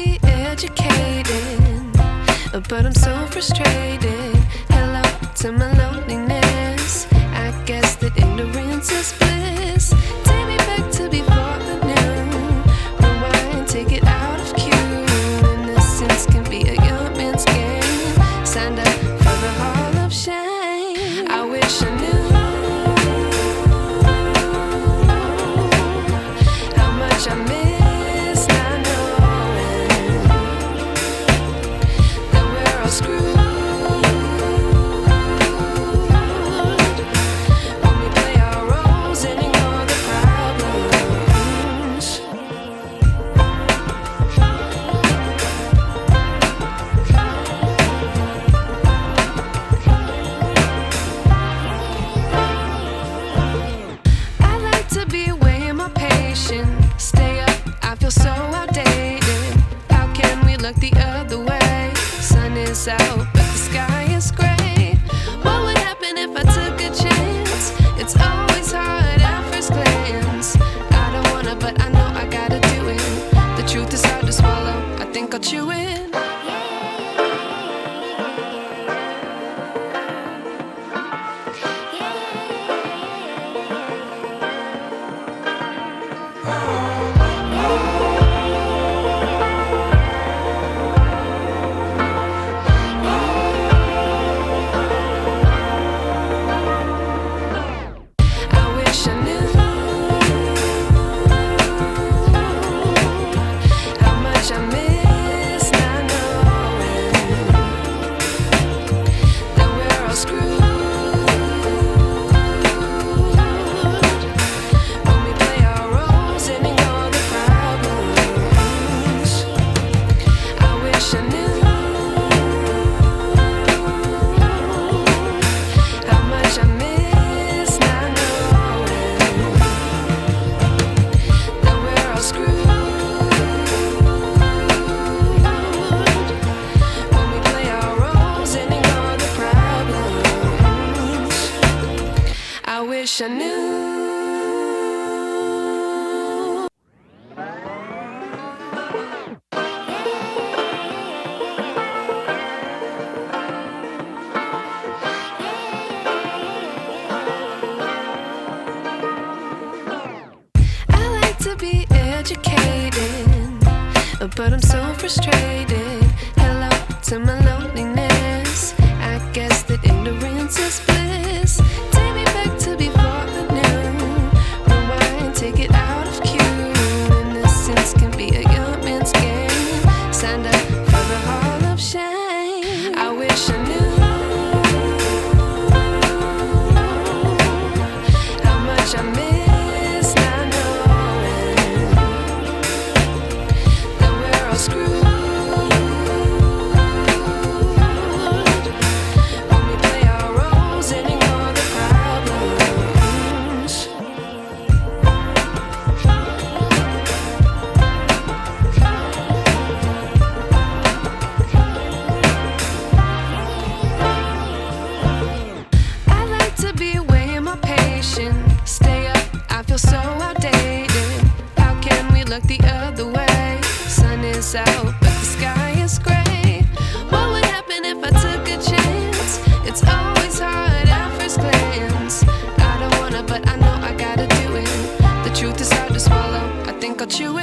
be educated, but I'm so frustrated. Hello to my loneliness. I guess that ignorance is bliss. Take me back to before I knew. Rewind, take it out of cue. Innocence can be a young man's game. Signed up for the hall of shame. I wish I knew how much I miss not knowing that we're all screwed. Stay up, I feel so outdated. How can we look the other way? Sun is out, but the sky is gray. What would happen if I took a chance? It's always hard at first glance. I don't wanna, but I know I gotta do it. The truth is hard to swallow, I think I'll chew it. I wish I knew. I like to be educated, but I'm so frustrated. Hello to my loneliness. I guess that ignorance is bliss. Take me back to before I knew. Rewind, take it out of cue. Innocence can be a young man's game. Signed up for the hall of shame. I wish I knew how much I miss not knowing that we're all screwed. Stay up, I feel so outdated. How can we look the other way? Sun is out, but the sky is gray. What would happen if I took a chance? It's always hard at first glance. I don't wanna, but I know I gotta do it. The truth is hard to swallow, I think I'll chew it.